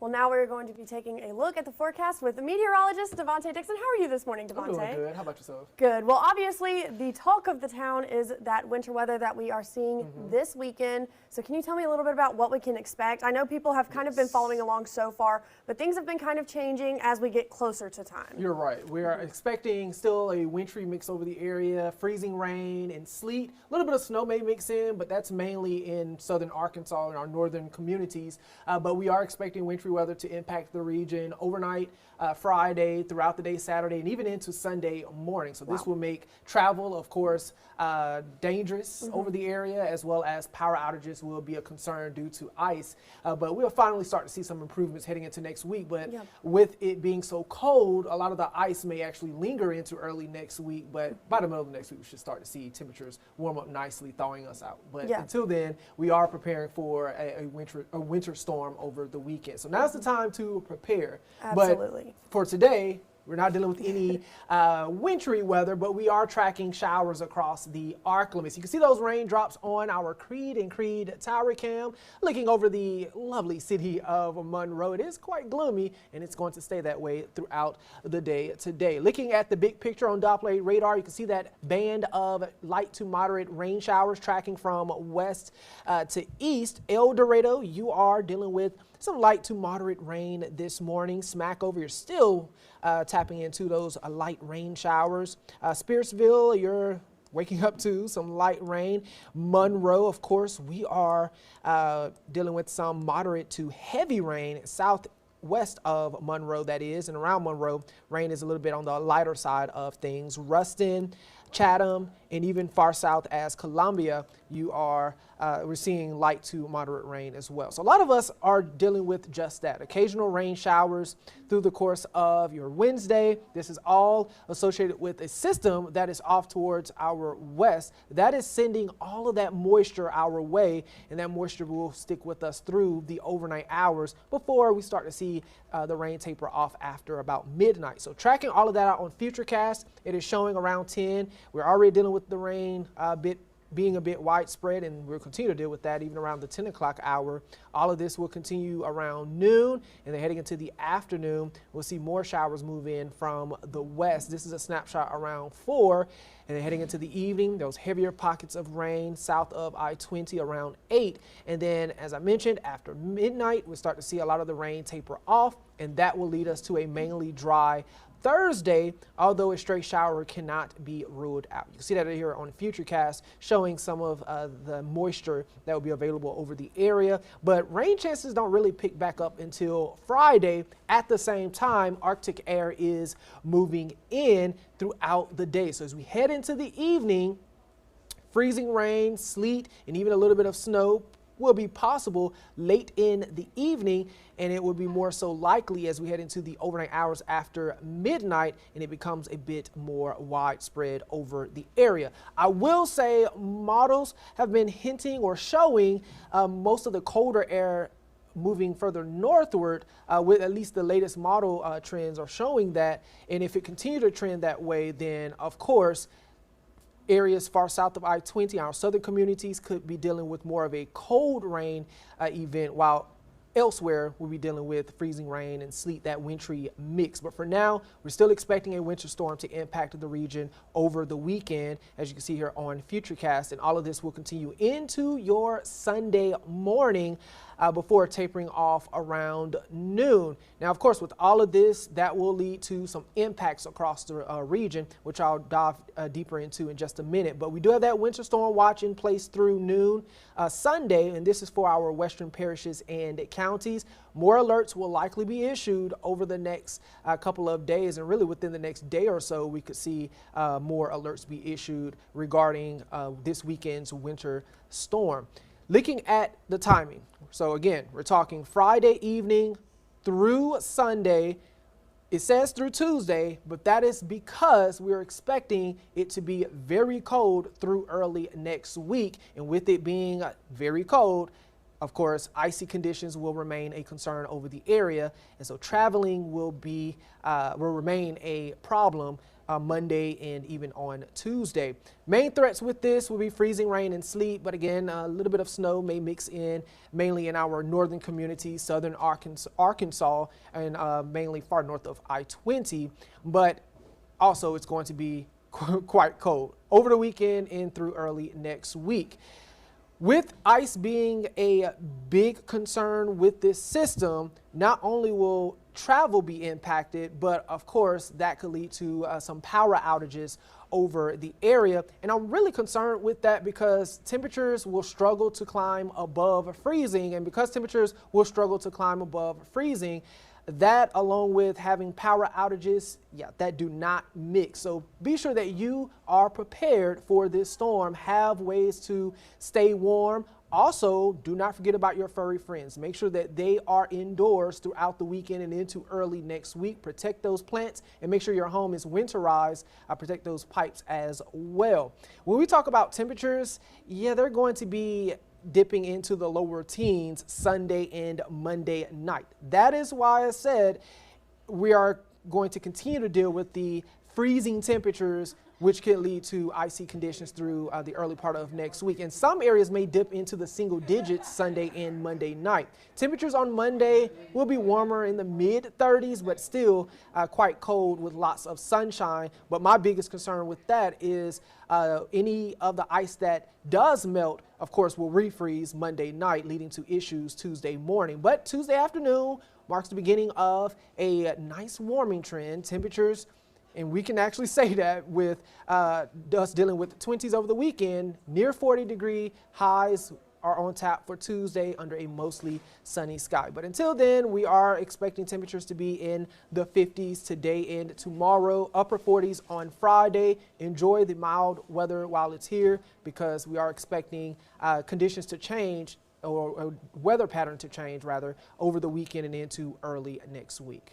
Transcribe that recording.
Well, now we're going to be taking a look at the forecast with the meteorologist, Devontae Dixon. How are you this morning, Devontae? I'm doing good. How about yourself? Good. Well, obviously, the talk of the town is that winter weather that we are seeing this weekend. So can you tell me a little bit about what we can expect? I know people have kind of been following along so far, but things have been kind of changing as we get closer to time. You're right. We are expecting still a wintry mix over the area, freezing rain and sleet. A little bit of snow may mix in, but that's mainly in southern Arkansas and our northern communities. But we are expecting wintry weather to impact the region overnight, Friday, throughout the day, Saturday, and even into Sunday morning. So this will make travel, of course, dangerous over the area, as well as power outages will be a concern due to ice. But we'll finally start to see some improvements heading into next week. But with it being so cold, a lot of the ice may actually linger into early next week. But by the middle of next week, we should start to see temperatures warm up nicely, thawing us out. But until then, we are preparing for a winter storm over the weekend. So now's the time to prepare. Absolutely. But for today, we're not dealing with any wintry weather, but we are tracking showers across the arc limits. You can see those raindrops on our Creed and Creed Tower cam, looking over the lovely city of Monroe. It is quite gloomy, and it's going to stay that way throughout the day today. Looking at the big picture on Doppler radar, you can see that band of light to moderate rain showers tracking from west to east. El Dorado, you are dealing with some light to moderate rain this morning. Smackover, you're still tapping into those light rain showers. Spearsville, you're waking up to some light rain. Monroe, of course, we are dealing with some moderate to heavy rain southwest of Monroe, that is, and around Monroe, rain is a little bit on the lighter side of things. Ruston, Chatham, and even far south as Columbia, we're seeing light to moderate rain as well. So a lot of us are dealing with just that. Occasional rain showers through the course of your Wednesday. This is all associated with a system that is off towards our west. That is sending all of that moisture our way, and that moisture will stick with us through the overnight hours before we start to see the rain taper off after about midnight. So tracking all of that out on Futurecast, it is showing around 10. We're already dealing with the rain being a bit widespread, and we'll continue to deal with that even around the 10 o'clock hour. All of this will continue around noon, and then heading into the afternoon, we'll see more showers move in from the west. This is a snapshot around 4, and then heading into the evening, those heavier pockets of rain south of I-20 around 8. And then, as I mentioned, after midnight, we'll start to see a lot of the rain taper off, and that will lead us to a mainly dry Thursday, although a stray shower cannot be ruled out. You can see that here on Futurecast, showing some of the moisture that will be available over the area. But rain chances don't really pick back up until Friday. At the same time, Arctic air is moving in throughout the day. So as we head into the evening, freezing rain, sleet, and even a little bit of snow will be possible late in the evening, and it will be more so likely as we head into the overnight hours after midnight, and it becomes a bit more widespread over the area. I will say models have been hinting or showing most of the colder air moving further northward, with at least the latest model trends are showing that. And if it continues to trend that way, then of course areas far south of I-20, our southern communities could be dealing with more of a cold rain event, while elsewhere we'll be dealing with freezing rain and sleet, that wintry mix. But for now, we're still expecting a winter storm to impact the region over the weekend, as you can see here on Futurecast, and all of this will continue into your Sunday morning before tapering off around noon. Now, of course, with all of this, that will lead to some impacts across the region, which I'll dive deeper into in just a minute. But we do have that winter storm watch in place through noon Sunday, and this is for our western parishes and counties. More alerts will likely be issued over the next couple of days, and really within the next day or so, we could see more alerts be issued regarding this weekend's winter storm. Looking at the timing, so again, we're talking Friday evening through Sunday. It says through Tuesday, but that is because we're expecting it to be very cold through early next week. And with it being very cold, Of course, icy conditions will remain a concern over the area, and so traveling will remain a problem Monday and even on Tuesday. Main threats with this will be freezing rain and sleet, but again, a little bit of snow may mix in, mainly in our northern communities, southern Arkansas, and mainly far north of I-20. But also, it's going to be quite cold over the weekend and through early next week. With ice being a big concern with this system, not only will travel be impacted, but of course that could lead to some power outages over the area. And I'm really concerned with that because temperatures will struggle to climb above freezing. And because temperatures will struggle to climb above freezing, that along with having power outages, that do not mix. So be sure that you are prepared for this storm, have ways to stay warm. Also, do not forget about your furry friends. Make sure that they are indoors throughout the weekend and into early next week. Protect those plants and make sure your home is winterized. Protect those pipes as well. When we talk about temperatures, they're going to be dipping into the lower teens Sunday and Monday night. That is why I said we are going to continue to deal with the freezing temperatures, which can lead to icy conditions through the early part of next week. And some areas may dip into the single digits Sunday and Monday night. Temperatures on Monday will be warmer in the mid 30s, but still quite cold with lots of sunshine. But my biggest concern with that is any of the ice that does melt, of course, will refreeze Monday night, leading to issues Tuesday morning. But Tuesday afternoon marks the beginning of a nice warming trend. Temperatures, and we can actually say that with us dealing with the 20s over the weekend, near 40-degree highs are on tap for Tuesday under a mostly sunny sky. But until then, we are expecting temperatures to be in the 50s today and tomorrow, upper 40s on Friday. Enjoy the mild weather while it's here because we are expecting conditions to change, or weather pattern to change rather, over the weekend and into early next week.